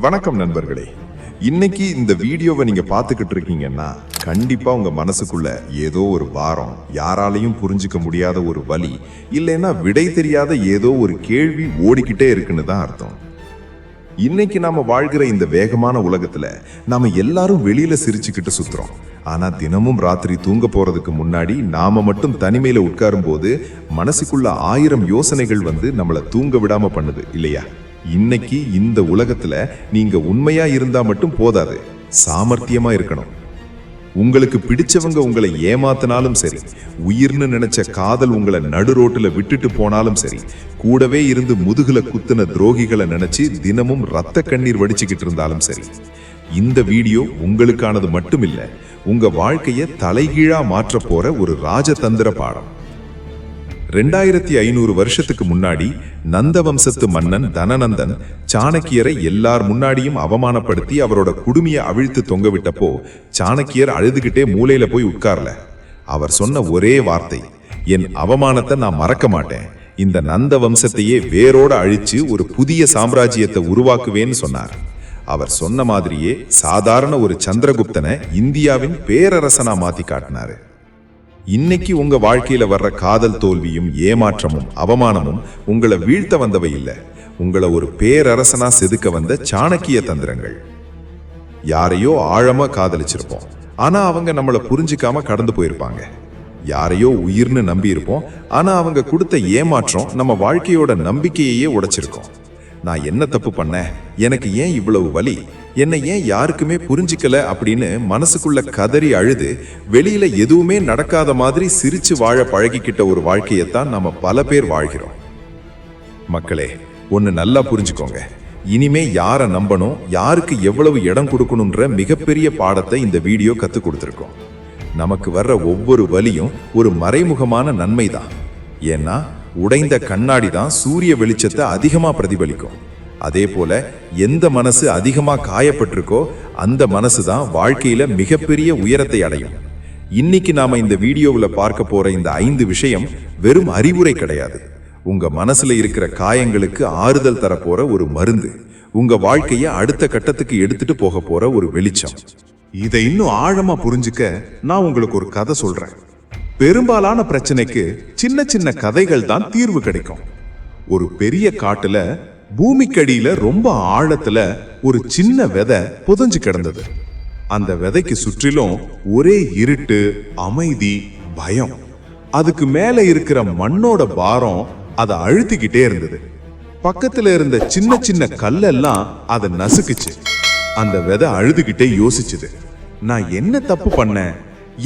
வணக்கம் நண்பர்களே. இன்னைக்கு இந்த வீடியோவை நீங்க பார்த்துக்கிட்டு இருக்கீங்கன்னா கண்டிப்பா உங்க மனசுக்குள்ள ஏதோ ஒரு பாரம், யாராலையும் புரிஞ்சுக்க முடியாத ஒரு வலி, இல்லைன்னா விடை தெரியாத ஏதோ ஒரு கேள்வி ஓடிக்கிட்டே இருக்குன்னு தான் அர்த்தம். இன்னைக்கு நாம வாழ்கிற இந்த வேகமான உலகத்துல நாம எல்லாரும் வெளியில சிரிச்சுக்கிட்டு சுத்துறோம். ஆனா தினமும் ராத்திரி தூங்க போறதுக்கு முன்னாடி நாம மட்டும் தனிமையில உட்காரும் போது மனசுக்குள்ள 1000 யோசனைகள் வந்து நம்மள தூங்க விடாம பண்ணுது இல்லையா? இன்னைக்கு இந்த உலகத்துல நீங்க உண்மையா இருந்தா மட்டும் போதாது, சாமர்த்தியமா இருக்கணும். உங்களுக்கு பிடிச்சவங்க உங்களை ஏமாத்தினாலும் சரி, உயிர்னு நினைச்ச காதல் உங்களை நடு ரோட்டுல விட்டுட்டு போனாலும் சரி, கூடவே இருந்து முதுகுல குத்துன துரோகிகளை நினைச்சு தினமும் ரத்த கண்ணீர் வடிச்சுக்கிட்டு இருந்தாலும் சரி, இந்த வீடியோ உங்களுக்கானது மட்டும் இல்ல, உங்க வாழ்க்கைய தலைகீழா மாற்ற போற ஒரு ராஜதந்திர பாடம். 2500 வருஷத்துக்கு முன்னாடி நந்த வம்சத்து மன்னன் தனநந்தன் சாணக்கியரை எல்லார் முன்னாடியும் அவமானப்படுத்தி அவரோட குடுமியை அவிழ்த்து தொங்க விட்டப்போ சாணக்கியர் அழுதுகிட்டே மூலையில போய் உட்கார்ல. அவர் சொன்ன ஒரே வார்த்தை, என் அவமானத்தை நான் மறக்க மாட்டேன், இந்த நந்த வம்சத்தையே வேரோட அழிச்சு ஒரு புதிய சாம்ராஜ்யத்தை உருவாக்குவேன்னு சொன்னார். அவர் சொன்ன மாதிரியே சாதாரண ஒரு சந்திரகுப்தனை இந்தியாவின் பேரரசனா மாத்தி காட்டினாரு. இன்னைக்கு உங்க வாழ்க்கையில வர்ற காதல் தோல்வியும் ஏமாற்றமும் அவமானமும் உங்களை வீழ்த்த வந்தவை இல்ல, உங்களை ஒரு பேரரசனா செதுக்க வந்த சாணக்கிய தந்திரங்கள். யாரையோ ஆழமா காதலிச்சிருப்போம், ஆனா அவங்க நம்மளை புரிஞ்சுக்காம கடந்து போயிருப்பாங்க. யாரையோ உயிர்னு நம்பி இருப்போம், ஆனா அவங்க கொடுத்த ஏமாற்றம் நம்ம வாழ்க்கையோட நம்பிக்கையே உடைச்சிருக்கோம். நான் என்ன தப்பு பண்ணேன், எனக்கு ஏன் இவ்வளவு வலி, என்னை ஏன் யாருக்குமே புரிஞ்சிக்கல அப்படின்னு மனசுக்குள்ள கதறி அழுது வெளியில எதுவுமே நடக்காத மாதிரி சிரிச்சு வாழ பழகிக்கிட்ட ஒரு வாழ்க்கையத்தான் நம்ம பல பேர் வாழ்கிறோம். மக்களே, ஒன்னு நல்லா புரிஞ்சுக்கோங்க, இனிமே யாரை நம்பணும், யாருக்கு எவ்வளவு இடம் கொடுக்கணும்ன்ற மிகப்பெரிய பாடத்தை இந்த வீடியோ கத்து கொடுத்துருக்கோம். நமக்கு வர்ற ஒவ்வொரு வலியும் ஒரு மறைமுகமான நன்மை தான். ஏன்னா உடைந்த கண்ணாடி தான் சூரிய வெளிச்சத்தை அதிகமா பிரதிபலிக்கும். அதே போல எந்த மனசு அதிகமா காயப்பட்டிருக்கோ அந்த மனசு தான் வாழ்க்கையில மிகப்பெரிய உயரத்தை அடையும். இன்னைக்கு நாம இந்த வீடியோவில் பார்க்க போற இந்த 5 விஷயம் வெறும் அறிவுரை கிடையாது, உங்க மனசுல இருக்கிற காயங்களுக்கு ஆறுதல் தரப்போற ஒரு மருந்து, உங்க வாழ்க்கைய அடுத்த கட்டத்துக்கு எடுத்துட்டு போக போற ஒரு வெளிச்சம். இதை இன்னும் ஆழமா புரிஞ்சுக்க நான் உங்களுக்கு ஒரு கதை சொல்றேன். பெரும்பாலான பிரச்சனைக்கு சின்ன சின்ன கதைகள் தான் தீர்வு கிடைக்கும். ஒரு பெரிய காட்டுல பூமிக்கடியில ரொம்ப ஆழத்துல ஒரு சின்ன விதை புதைஞ்சு கிடந்தது. அந்த விதைக்கு சுற்றிலும் ஒரே இருட்டு, அமைதி, பயம். அதுக்கு மேல இருக்கிற மண்ணோட பாரம் அதை அழுத்திக்கிட்டே இருந்தது. பக்கத்துல இருந்த சின்ன சின்ன கல்லெல்லாம் அதை நசுக்குச்சு. அந்த விதை அழுதுகிட்டே யோசிச்சுது, நான் என்ன தப்பு பண்ணேன்,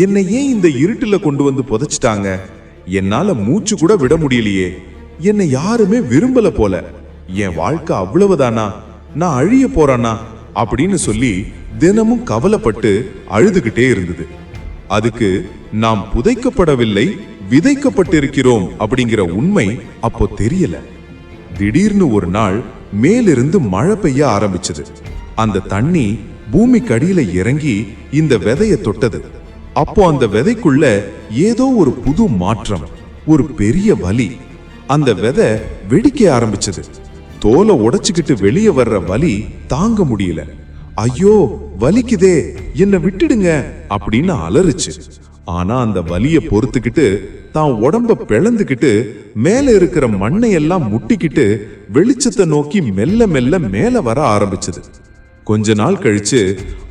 என்னை ஏன் இந்த இருட்டுல கொண்டு வந்து புதைச்சிட்டாங்க, என்னால மூச்சு கூட விட முடியலையே, என்னை யாருமே விரும்பல போல, என் வாழ்க்கை அவ்வளவுதானா, நான் அழிய போறானா அப்படின்னு சொல்லி தினமும் கவலைப்பட்டு அழுதுகிட்டே இருந்தது. அதுக்கு நாம் புதைக்கப்படவில்லை, விதைக்கப்பட்டிருக்கிறோம் அப்படிங்கிற உண்மை அப்போ தெரியல. திடீர்னு ஒரு நாள் மேலிருந்து மழை பெய்ய ஆரம்பிச்சது. அந்த தண்ணி பூமிக்கு அடியில இறங்கி இந்த விதைய தொட்டது. அப்போ அந்த விதைக்குள்ள ஏதோ ஒரு புது மாற்றம், ஒரு பெரிய வலி. அந்த விதை வெடிக்க ஆரம்பிச்சது. தோலை உடைச்சுக்கிட்டு வெளியே வர்ற வலி தாங்க முடியல. ஐயோ வலிக்குதே, என்ன விட்டுடுங்க அப்படின்னு அலறுச்சு. ஆனா அந்த வலிய பொறுத்துக்கிட்டு தான் உடம்ப பிளந்துக்கிட்டு மேல இருக்கிற மண்ணை எல்லாம் முட்டிக்கிட்டு வெளிச்சத்தை நோக்கி மெல்ல மெல்ல மேல வர ஆரம்பிச்சது. கொஞ்ச நாள் கழிச்சு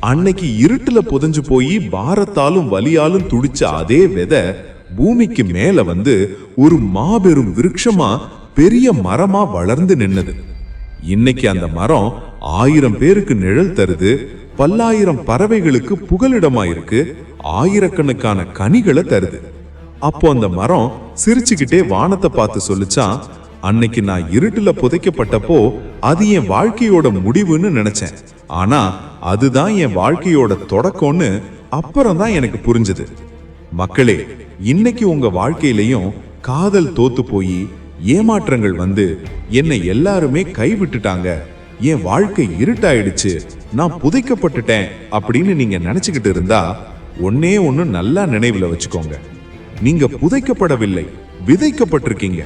அன்னைக்கு இருட்டுல புதைஞ்சு போய் பாரத்தாலும் வலியாலும் துடிச்ச அதே விதை பூமிக்கு மேல வந்து ஒரு மாபெரும் விருட்சமா பெரிய மரமா வளர்ந்து நின்னது. இன்னைக்கு அந்த மரம் 1000 பேருக்கு நிழல் தருது, பல்லாயிரம் பறவைகளுக்கு புகலிடமா இருக்கு, ஆயிரக்கணக்கான கனிகளை தருது. அப்போ அந்த மரம் சிரிச்சுக்கிட்டே வானத்தை பார்த்து சொல்லிச்சான், அன்னைக்கு நான் இருட்டுல புதைக்கப்பட்டப்போ அது என் வாழ்க்கையோட முடிவுன்னு நினைச்சேன், ஆனா அதுதான் என் வாழ்க்கையோட தொடக்கம்னு அப்புறம் தான் எனக்கு புரிஞ்சது. மக்களே, இன்னைக்கு உங்க வாழ்க்கையிலையும் காதல் தோத்து போய் ஏமாற்றங்கள் வந்து என்னை எல்லாருமே கைவிட்டுட்டாங்க, என் வாழ்க்கை இருட்டாயிடுச்சு, நான் புதைக்கப்பட்டுட்டேன் அப்படின்னு நீங்க நினைச்சுக்கிட்டு இருந்தா ஒன்னே ஒன்னு நல்லா நினைவுல வச்சுக்கோங்க, நீங்க புதைக்கப்படவில்லை, விதைக்கப்பட்டிருக்கீங்க.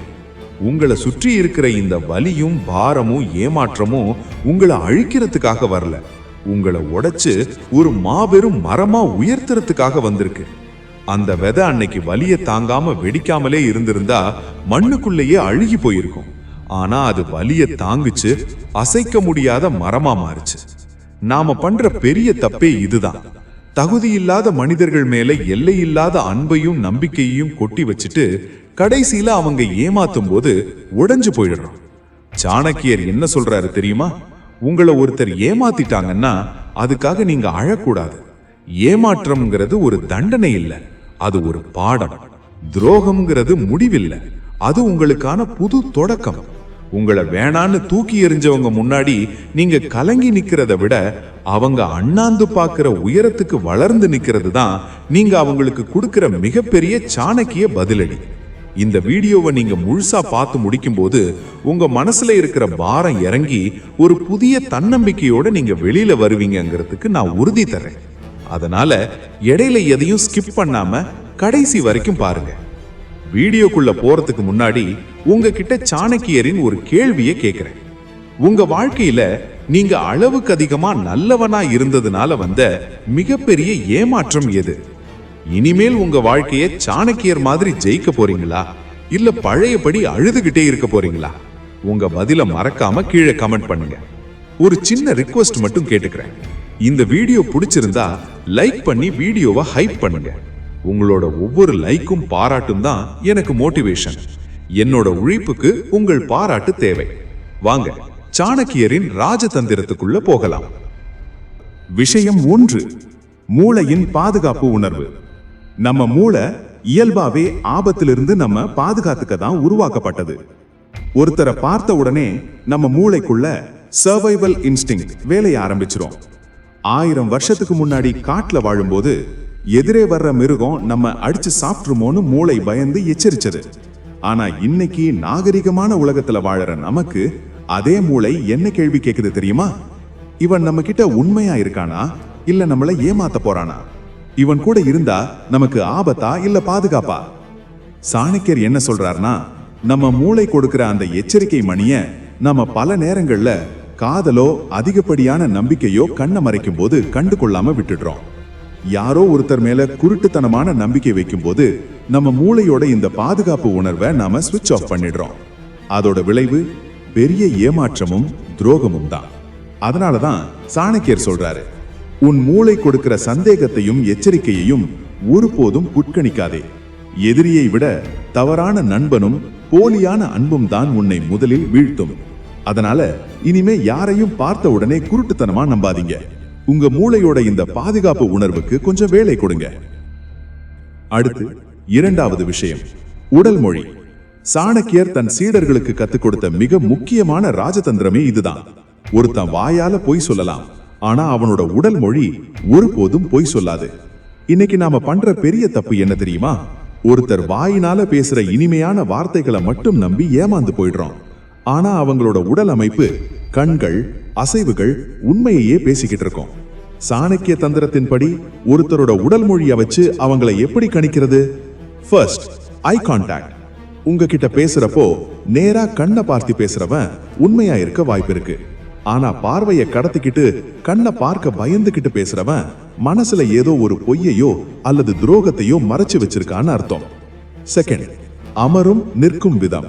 உங்களை சுற்றி இருக்கிற இந்த வலியும் பாரமும் ஏமாற்றமும் உங்களை அழிக்கிறதுக்காக வரல, உங்களை உடைச்சு ஒரு மாபெரும் மரமா உயர்த்துறதுக்காக வந்திருக்கு. அந்த விதை அன்னைக்கு வலியை தாங்காம வெடிக்காமலே இருந்திருந்தா மண்ணுக்குள்ளேயே அழுகி போயிருக்கும். ஆனா அது வலியை தாங்குச்சு, அசைக்க முடியாத மரமா மாறுச்சு. நாம பண்ற பெரிய தப்பே இதுதான். தகுதியில்லாத மனிதர்கள் மேல எல்லையில்லாத அன்பையும் நம்பிக்கையையும் கொட்டி வச்சுட்டு கடைசியில அவங்க ஏமாத்தும் போது உடைஞ்சு போயிடுறோம். சாணக்கியர் என்ன சொல்றாரு தெரியுமா? உங்களை ஒருத்தர் ஏமாத்திட்டாங்கன்னா அதுக்காக நீங்க அழக்கூடாது. ஏமாற்றம்ங்கிறது ஒரு தண்டனை இல்லை, அது ஒரு பாடம். துரோகம்ங்கிறது முடிவில்லை, அது உங்களுக்கான புது தொடக்கம். உங்களை வேணான்னு தூக்கி எறிஞ்சவங்க முன்னாடி நீங்க கலங்கி நிக்கிறத விட அவங்க அண்ணாந்து பார்க்கிற உயரத்துக்கு வளர்ந்து நிக்கிறது தான் நீங்க அவங்களுக்கு கொடுக்கிற மிகப்பெரிய சாணக்கிய பதிலடி. இந்த வீடியோவை நீங்க முழுசா பார்த்து முடிக்கும் போது உங்க மனசுல இருக்கிற பாரம் இறங்கி ஒரு புதிய தன்னம்பிக்கையோட நீங்க வெளியில வருவீங்கிறதுக்கு நான் உறுதி தரேன். அதனால இடையில எதையும் ஸ்கிப் பண்ணாம கடைசி வரைக்கும் பாருங்க. வீடியோக்குள்ள போறதுக்கு முன்னாடி உங்ககிட்ட சாணக்கியரின் ஒரு கேள்வியை கேட்கிறேன். உங்க வாழ்க்கையில நீங்க அளவுக்கு அதிகமா நல்லவனா இருந்ததுனால வந்த மிகப்பெரிய ஏமாற்றம் எது? இனிமேல் உங்க வாழ்க்கையை சாணக்கியர் மாதிரி ஜெயிக்க போறீங்களா, இல்ல பழையபடி அழுதுகிட்டே இருக்க போறீங்களா? உங்க பதில மறக்காம கீழே கமெண்ட் பண்ணுங்க. ஒரு சின்ன ரிக்வெஸ்ட் மட்டும் கேட்டுக்கிறேன். இந்த வீடியோ பிடிச்சிருந்தா லைக் பண்ணி வீடியோவை ஹைப் பண்ணுங்க. உங்களோட ஒவ்வொரு லைக்கும் பாராட்டும் தான் எனக்கு மோட்டிவேஷன். என்னோட உழைப்புக்கு உங்கள் பாராட்டு தேவை. வாங்க சாணக்கியரின் ராஜதந்திரத்துக்குள்ள போகலாம். விஷயம் 1, மூளையின் பாதுகாப்பு உணர்வு. நம்ம மூளை இயல்பாவே ஆபத்திலிருந்து நம்ம பாதுகாத்துக்க தான் உருவாக்கப்பட்டது. ஒருத்தரை பார்த்த உடனே நம்ம மூளைக்குள்ள சர்வைவல் இன்ஸ்டிங் வேலைய ஆரம்பிச்சிரும். 1000 வருஷத்துக்கு முன்னாடி காட்டுல வாழும்போது எதிரே வர்ற மிருகம் நம்ம அடிச்சு சாப்பிட்டுருமோன்னு மூளை பயந்து எச்சரிச்சது. ஆனா இன்னைக்கு நாகரிகமான உலகத்துல வாழற நமக்கு அதே மூளை என்ன கேள்வி கேக்குது தெரியுமா? இவன் நம்ம கிட்ட உண்மையா இருக்கானா, இல்ல நம்மளை ஏமாத்த போறானா? இவன் கூட இருந்தா நமக்கு ஆபத்தா இல்ல பாதுகாப்பா? சாணக்கியர் என்ன சொல்றாருன்னா, நம்ம மூளை கொடுக்கிற அந்த எச்சரிக்கை மணிய நம்ம பல நேரங்கள்ல காதலோ அதிகப்படியான நம்பிக்கையோ கண்ணை மறைக்கும் போது கண்டு கொள்ளாம விட்டுடுறோம். யாரோ ஒருத்தர் மேல குருட்டுத்தனமான நம்பிக்கை வைக்கும் போது நம்ம மூளையோட இந்த பாதுகாப்பு உணர்வை நாம ஸ்விட்ச் ஆஃப் பண்ணிடுறோம். அதோட விளைவு பெரிய ஏமாற்றமும் துரோகமும் தான். அதனாலதான் சாணக்கியர் சொல்றாரு, உன் மூளை கொடுக்கிற சந்தேகத்தையும் எச்சரிக்கையையும் ஒருபோதும் புட்கணிக்காதே. எதிரியை விட தவறான நண்பனும் போலியான அன்பும் தான் உன்னை முதலில் வீழ்த்தும். அதனால இனிமே யாரையும் பார்த்த உடனே குருட்டுத்தனமா நம்பாதீங்க. உங்க மூளையோட இந்த பாதுகாப்பு உணர்வுக்கு கொஞ்சம் வேலை கொடுங்க. அடுத்து 2வது விஷயம், உடல் மொழி. சாணக்கியர் தன் சீடர்களுக்கு கத்துக் கொடுத்த மிக முக்கியமான ராஜதந்திரமே இதுதான். ஒருத்தன் வாயால பொய் சொல்லலாம், ஆனா அவனோட உடல் மொழி ஒருபோதும் பொய் சொல்லாது. இன்னைக்கு நாம பண்ற பெரிய தப்பு என்ன தெரியுமா? ஒருத்தர் வாயினால பேசுற இனிமையான வார்த்தைகளை மட்டும் நம்பி ஏமாந்து போயிடுறோம். ஆனா அவங்களோட உடல் அமைப்பு, கண்கள், அசைவுகள் உண்மையையே பேசிக்கிட்டு இருக்கோம். சாணக்கிய தந்திரத்தின்படி ஒருத்தரோட உடல் மொழியை வச்சு அவங்களை எப்படி கணிக்கிறது? First, eye contact. உங்ககிட்ட பேசுறப்போ நேரா கண்ணை பார்த்து பேசுறவன் உண்மையா இருக்க வாய்ப்பு இருக்கு. ஆனா பார்வையை கடத்திக்கிட்டு கண்ணை பார்க்க பயந்துகிட்டு பேசுறவன் மனசுல ஏதோ ஒரு பொய்யையோ அல்லது துரோகத்தையோ மறைச்சு வச்சிருக்கான்னு அர்த்தம். செகண்ட், அமரும் நிற்கும் விதம்.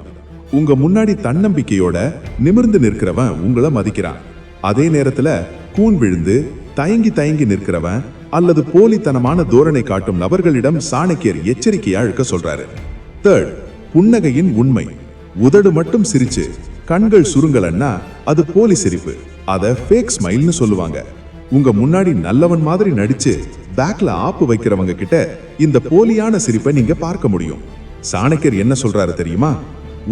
உங்க முன்னாடி தன்னம்பிக்கையோட நிமிர்ந்து நிற்கிறவன் உங்களை மதிக்கிறான். அதே நேரத்துல கூன் விழுந்து தயங்கி தயங்கி நிற்கிறவன் அல்லது போலித்தனமான தோரணை காட்டும் நபர்களிடம் சாணக்கியர் எச்சரிக்கையா இருக்க சொல்றாரு. தேர்ட், புன்னகையின் உண்மை. உதடு மட்டும் சிரிச்சு கண்கள் சுருங்கலன்னா அது போலி சிரிப்பு. அத ஃபேக் ஸ்மைல்னு சொல்லுவாங்க. உங்க முன்னாடி நல்லவன் மாதிரி நடிச்சு பேக்ல ஆப்பு வைக்கிறவங்க கிட்ட இந்த போலியான சிரிப்பை நீங்க பார்க்க முடியும். சாணக்கியர் என்ன சொல்றாரு தெரியுமா?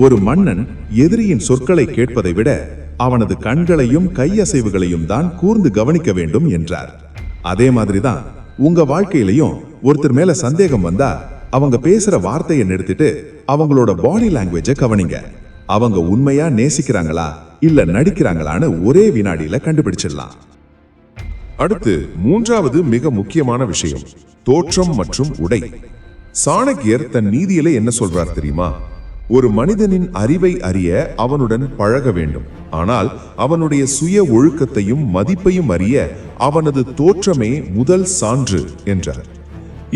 ஒரு மன்னன் எதிரியின் சொற்களை கேட்பதை விட அவனது கண்களையும் கையசைவுகளையும் தான் கூர்ந்து கவனிக்க வேண்டும் என்றார். அதே மாதிரிதான் உங்க வாழ்க்கையிலையும் ஒருத்தர் மேல சந்தேகம் வந்தா அவங்க பேசுற வார்த்தையை நிறுத்திட்டு அவங்களோட பாடி லாங்குவேஜை கவனிங்க. அவங்க உண்மையா நேசிக்கிறாங்களா இல்ல நடிக்கிறாங்களான்னு ஒரே வினாடியில கண்டுபிடிச்சிடலாம். அடுத்து 3வது மிக முக்கியமான விஷயம், தோற்றம் மற்றும் உடை. சாணக்கியர் தன் நீதியில என்ன சொல்றார் தெரியுமா? ஒரு மனிதனின் அறிவை அறிய அவனுடன் பழக வேண்டும். ஆனால் அவனுடைய சுய ஒழுக்கத்தையும் மதிப்பையும் அறிய அவனது தோற்றமே முதல் சான்று என்றார்.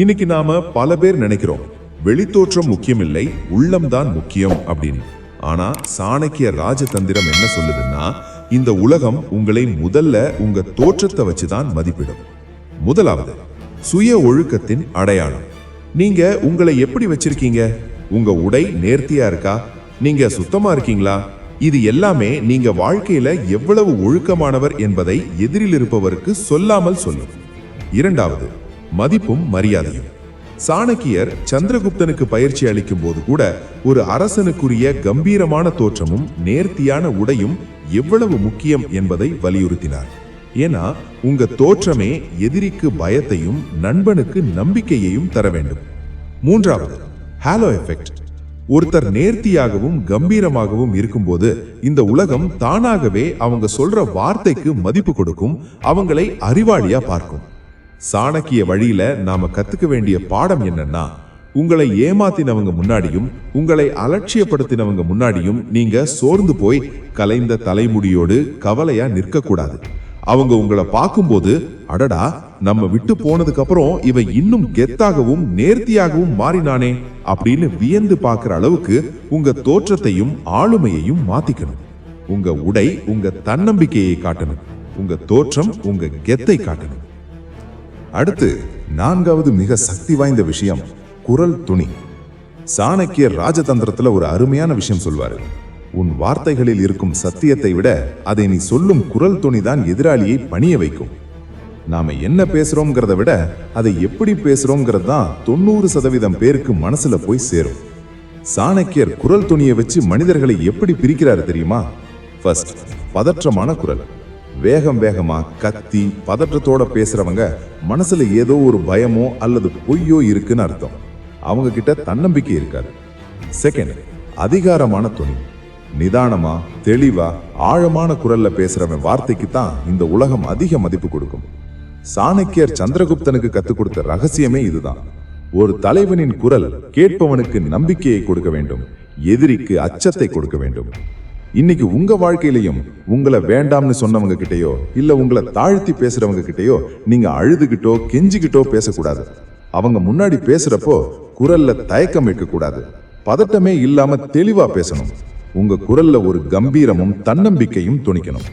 இன்னைக்கு நாம பல பேர் நினைக்கிறோம் வெளித்தோற்றம் முக்கியமில்லை, உள்ளம்தான் முக்கியம் அப்படின்னு. ஆனா சாணக்கிய ராஜதந்திரம் என்ன சொல்லுதுன்னா, இந்த உலகம் உங்களை முதல்ல உங்க தோற்றத்தை வச்சுதான் மதிப்பிடும். முதலாவது சுய ஒழுக்கத்தின் அடையாளம். நீங்க உங்களை எப்படி வச்சிருக்கீங்க? உங்க உடை நேர்த்தியா இருக்கா? நீங்க சுத்தமா இருக்கீங்களா? இது எல்லாமே நீங்க வாழ்க்கையில எவ்வளவு ஒழுக்கமானவர் என்பதை எதிரில் இருப்பவருக்கு சொல்லாமல் சொல்லும். இரண்டாவது மதிப்பும் மரியாதையும். சாணக்கியர் சந்திரகுப்தனுக்கு பயிற்சி அளிக்கும் போது கூட ஒரு அரசனுக்குரிய கம்பீரமான தோற்றமும் நேர்த்தியான உடையும் எவ்வளவு முக்கியம் என்பதை வலியுறுத்தினார். ஏன்னா உங்க தோற்றமே எதிரிக்கு பயத்தையும் நண்பனுக்கு நம்பிக்கையையும் தர வேண்டும். மூன்றாவது ஹாலோ எஃபெக்ட். ஒருத்தர் நேர்த்தியாகவும் கம்பீரமாகவும் இருக்கும்போது இந்த உலகம் தானாகவே அவங்க சொல்ற வார்த்தைக்கு மதிப்பு கொடுக்கும், அவங்களை அறிவாளியா பார்க்கும். சாணக்கிய வழியில நாம கத்துக்க வேண்டிய பாடம் என்னன்னா, உங்களை ஏமாத்தினவங்க முன்னாடியும் உங்களை அலட்சியப்படுத்தினவங்க முன்னாடியும் நீங்க சோர்ந்து போய் கலைந்த தலைமுடியோடு கவலையா நிற்க கூடாது. அவங்க உங்களை பார்க்கும்போது, அடடா நம்ம விட்டு போனதுக்கு அப்புறம் இவ இன்னும் கெத்தாகவும் நேர்த்தியாகவும் மாறினானே அப்படின்னு வியந்து பார்க்கிற அளவுக்கு உங்க தோற்றத்தையும் ஆளுமையையும் மாத்திக்கணும். உங்க உடை உங்க தன்னம்பிக்கையை காட்டணும், உங்க தோற்றம் உங்க கெத்தை காட்டணும். அடுத்து நான்காவது மிக சக்தி வாய்ந்த விஷயம் குரல் துணி. சாணக்கியர் ராஜதந்திரத்துல ஒரு அருமையான விஷயம் சொல்வாரு. உன் வார்த்தைகளில் இருக்கும் சத்தியத்தை விட அதை நீ சொல்லும் குரல் துணிதான் எதிராளியை பணிய வைக்கும். நாம என்ன பேசுறோம்ங்கிறத விட அதை எப்படி பேசுறோம்ங்கிறது தான் 90% பேருக்கு மனசுல போய் சேரும். சாணக்கியர் குரல் துணியை வச்சு மனிதர்களை எப்படி பிரிக்கிறாரு தெரியுமா? ஃபர்ஸ்ட், பதற்றமான குரல். வேகமா கத்தி பதற்றத்தோட பேசுறவங்க மனசுல ஏதோ ஒரு பயமோ அல்லது பொய்யோ இருக்குன்னு அர்த்தம். அவங்க கிட்ட தன்னம்பிக்கை இருக்காது. செகண்ட், அதிகாரமான துணி. நிதானமா தெளிவா ஆழமான குரல்ல பேசுறவன் வார்த்தைக்கு தான் இந்த உலகம் அதிக மதிப்பு கொடுக்கும். சாணக்கியர் சந்திரகுப்தனுக்கு கத்துக் கொடுத்த ரகசியமே இதுதான். ஒரு தலைவனின் குரல் கேட்பவனுக்கு நம்பிக்கையை கொடுக்க வேண்டும், எதிரிக்கு அச்சத்தை கொடுக்க வேண்டும். இன்னைக்கு உங்க வாழ்க்கையிலையும் உங்களை வேண்டாம்னு சொன்னவங்க கிட்டயோ இல்ல உங்களை தாழ்த்தி பேசுறவங்க கிட்டயோ நீங்க அழுதுகிட்டோ கெஞ்சிக்கிட்டோ பேசக்கூடாது. அவங்க முன்னாடி பேசுறப்போ குரல்ல தயக்கம் வைக்க கூடாது. பதட்டமே இல்லாம தெளிவா பேசணும். உங்க குரல்ல ஒரு கம்பீரமும் தன்னம்பிக்கையும் துணிக்கணும்.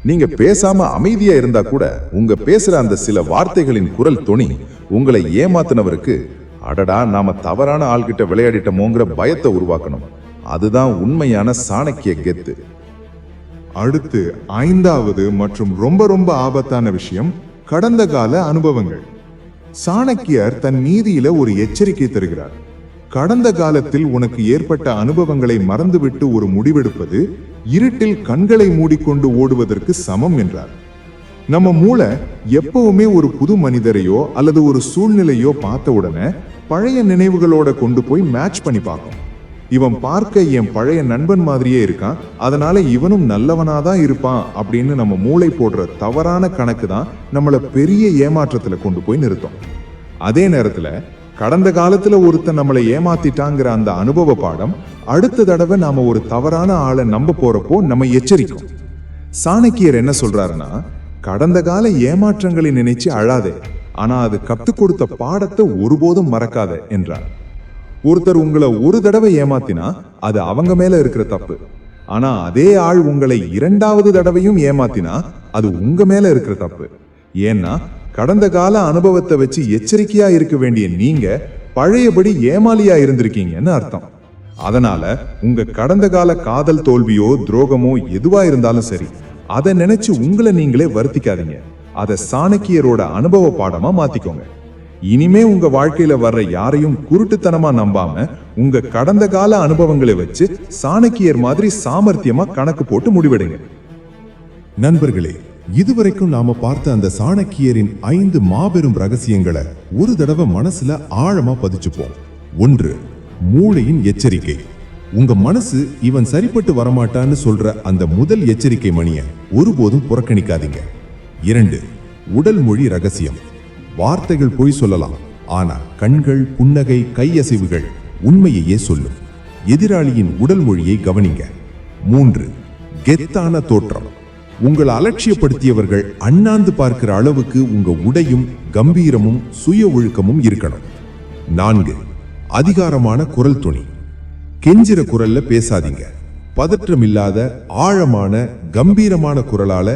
நீங்க பேசாம அமைதியா இருந்தா கூட உங்க பேசுற அந்த சில வார்த்தைகளின் குரல் துணி உங்களை ஏமாத்தினவருக்கு, அடடா நாம தவறான ஆள்கிட்ட விளையாடிட்டோமோங்கிற பயத்தை உருவாக்கணும். அதுதான் உண்மையான சாணக்கிய கெத்து. அடுத்து ஐந்தாவது மற்றும் ரொம்ப ஆபத்தான விஷயம் கடந்த கால அனுபவங்கள். சாணக்கியர் தன் நீதியில ஒரு எச்சரிக்கை தருகிறார். கடந்த காலத்தில் உனக்கு ஏற்பட்ட அனுபவங்களை மறந்துவிட்டு ஒரு முடிவெடுப்பது இருட்டில் கண்களை மூடிக்கொண்டு ஓடுவதற்கு சமம் என்றார். நம்ம மூளை எப்பவுமே ஒரு புது மனிதரையோ அல்லது ஒரு சூழ்நிலையோ பார்த்த உடனே பழைய நினைவுகளோட கொண்டு போய் மேட்ச் பண்ணி பார்க்கும். இவன் பார்க்க என் பழைய நண்பன் மாதிரியே இருக்கான், அதனால இவனும் நல்லவனாதான் இருப்பான் அப்படின்னு நம்ம மூளை போடுற தவறான கணக்கு தான் நம்மளை பெரிய ஏமாற்றத்துல கொண்டு போய் நிறுத்தும். அதே நேரத்துல கடந்த காலத்துல ஒருத்தன் நம்மளை ஏமாத்திட்டாங்கிற அந்த அனுபவ பாடம் அடுத்த தடவை நாம ஒரு தவறான ஆளை நம்ப போறப்போ நம்ம எச்சரிக்கும். சாணக்கியர் என்ன சொல்றாருன்னா, கடந்த கால ஏமாற்றங்களை நினைச்சு அழாதே, ஆனா அது கத்துக் கொடுத்த பாடத்தை ஒருபோதும் மறக்காத என்றார். ஒருத்தர் உங்களை ஒரு தடவை ஏமாத்தினா அது அவங்க மேல இருக்கிற தப்பு. ஆனா அதே ஆள் உங்களை இரண்டாவது தடவையும் ஏமாத்தினா அது உங்க மேல இருக்கிற தப்பு. ஏன்னா கடந்த கால அனுபவத்தை வச்சு எச்சரிக்கையா இருக்க வேண்டிய நீங்க பழையபடி ஏமாலியா இருந்திருக்கீங்கன்னு அர்த்தம். அதனால உங்க கடந்த கால காதல் தோல்வியோ துரோகமோ எதுவா இருந்தாலும் சரி, அதை நினைச்சு உங்களை நீங்களே வருத்திக்காதீங்க. அதை சாணக்கியரோட அனுபவ பாடமா மாத்திக்கோங்க. இனிமே உங்க வாழ்க்கையில வர்ற யாரையும் குருட்டுத்தனமா நம்பாம உங்க கடந்த கால அனுபவங்களை வச்சு சாணக்கியர் மாதிரி சாமர்த்தியமா கணக்கு போட்டு முடிவெடுங்க. நண்பர்களே, இதுவரைக்கும் நாம பார்த்த அந்த சாணக்கியரின் 5 மாபெரும் ரகசியங்களை ஒரு தடவை மனசுல ஆழமா பதிச்சுப்போம். 1. மூளையின் எச்சரிக்கை. உங்க மனசு இவன் சரிப்பட்டு வரமாட்டான்னு சொல்ற அந்த முதல் எச்சரிக்கை மணியை ஒருபோதும் புறக்கணிக்காதீங்க. 2. உடல் மொழி ரகசியம். வார்த்தைகள் பொய் சொல்லலாம், ஆனா கண்கள், புன்னகை, கையசைவுகள் உண்மையையே சொல்லும். எதிராளியின் உடல் மொழியை கவனிங்க. 3. கெத்தான தோற்றம். உங்களை அலட்சியப்படுத்தியவர்கள் அண்ணாந்து பார்க்கிற அளவுக்கு உங்க உடையும் கம்பீரமும் சுய ஒழுக்கமும் இருக்கணும். 4. அதிகாரமான குரல் துணி. கெஞ்சிற குரல்ல பேசாதீங்க. பதற்றமில்லாத ஆழமான கம்பீரமான குரலால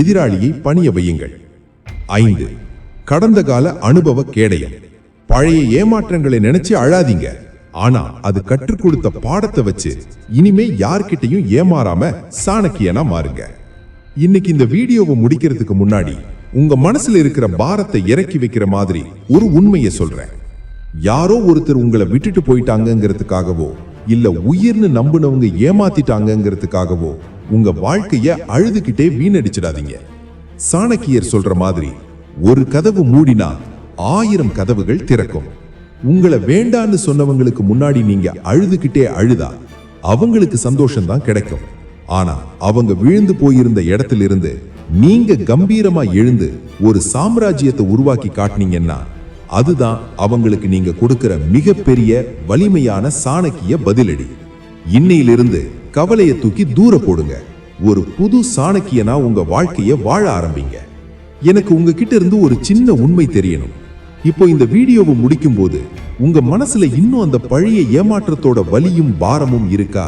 எதிராளியை பணிய வையுங்கள். 5. கடந்த கால அனுபவ கேடயம். பழைய ஏமாற்றங்களை நினைச்சு அழாதீங்க. ஆனா அது கற்றுக் கொடுத்த பாடத்தை வச்சு இனிமே யார்கிட்டையும் ஏமாறாம சாணக்கியனா மாறுங்க. இன்னைக்கு இந்த வீடியோவை முடிக்கிறதுக்கு முன்னாடி உங்க மனசுல இருக்கிற பாரத்தை இறக்கி வைக்கிற மாதிரி ஒரு உண்மையை சொல்றேன். யாரோ ஒருத்தர் உங்களை விட்டுட்டு போயிட்டாங்கிறதுக்காகவோ இல்ல உயிர்னு நம்புனவங்க ஏமாத்திட்டாங்கிறதுக்காகவோ உங்க வாழ்க்கைய அழுதுகிட்டே வீணடிச்சிடாதீங்க. சாணக்கியர் சொல்ற மாதிரி ஒரு கதவு மூடினா 1000 கதவுகள் திறக்கும். உங்களை வேண்டான்னு சொன்னவங்களுக்கு முன்னாடி நீங்க அழுதுகிட்டே அழுதா அவங்களுக்கு சந்தோஷம்தான் கிடைக்கும். ஆனா அவங்க விழுந்து போயிருந்த இடத்திலிருந்து நீங்க கம்பீரமா எழுந்து ஒரு சாம்ராஜ்யத்தை உருவாக்கி காட்டினீங்கன்னா அதுதான் அவங்களுக்கு நீங்க கொடுக்கிற மிகப்பெரிய வலிமையான சாணக்கிய பதிலடி. இன்னையிலிருந்து கவலையை தூக்கி தூர போடுங்க. ஒரு புது சாணக்கியனா உங்க வாழ்க்கைய வாழ ஆரம்பிங்க. எனக்கு உங்ககிட்ட இருந்து ஒரு சின்ன உண்மை தெரியணும். இப்போ இந்த வீடியோவை முடிக்கும் போது உங்க மனசுல இன்னும் அந்த பழைய ஏமாற்றத்தோட வலியும் பாரமும் இருக்கா?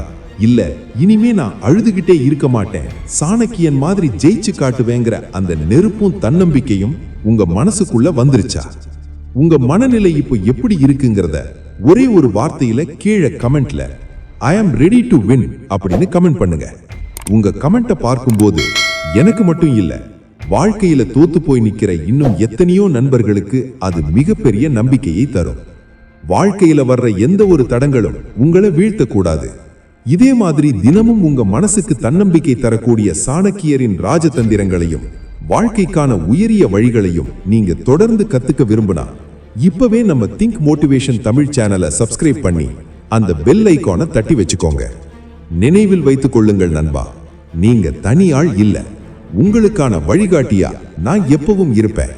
இல்ல இனிமே நான் அழுதுகிட்டே இருக்க மாட்டேன், சாணக்கியன் மாதிரி ஜெயிச்சு காட்டுவேங்கிற அந்த நெருப்பும் தன்னம்பிக்கையும் உங்க மனசுக்குள்ள வந்துருச்சா? உங்க மனநிலை இப்போ எப்படி இருக்குங்கிறத ஒரே ஒரு வார்த்தையில கீழே கமெண்ட்ல ஐ ஆம் ரெடி டு வின் அப்படின்னு கமெண்ட் பண்ணுங்க. உங்க கமெண்ட்டை பார்க்கும்போது எனக்கு மட்டும் இல்ல, வாழ்க்கையில தோத்து போய் நிக்கிற இன்னும் எத்தனையோ நண்பர்களுக்கு அது மிகப்பெரிய நம்பிக்கையை தரும். வாழ்க்கையில வர்ற எந்த ஒரு தடங்களும் உங்களை வீழ்த்தக்கூடாது. இதே மாதிரி தினமும் உங்க மனசுக்கு தன்னம்பிக்கை தரக்கூடிய சாணக்கியரின் ராஜதந்திரங்களையும் வாழ்க்கைக்கான உயரிய வழிகளையும் நீங்க தொடர்ந்து கத்துக்க விரும்பினா இப்பவே நம்ம திங்க் மோட்டிவேஷன் தமிழ் சேனலை சப்ஸ்கிரைப் பண்ணி அந்த பெல் ஐகானை தட்டி வச்சுக்கோங்க. நினைவில் வைத்துக் கொள்ளுங்கள் நண்பா, நீங்க தனியாள் இல்ல. உங்களுக்கான வழிகாட்டியா நான் எப்பவும் இருப்பேன்.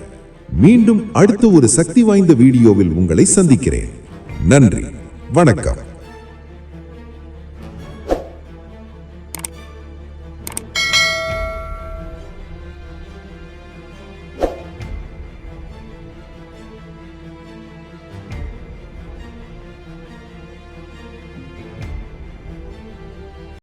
மீண்டும் அடுத்த ஒரு சக்தி வாய்ந்த வீடியோவில் உங்களை சந்திக்கிறேன். நன்றி, வணக்கம்.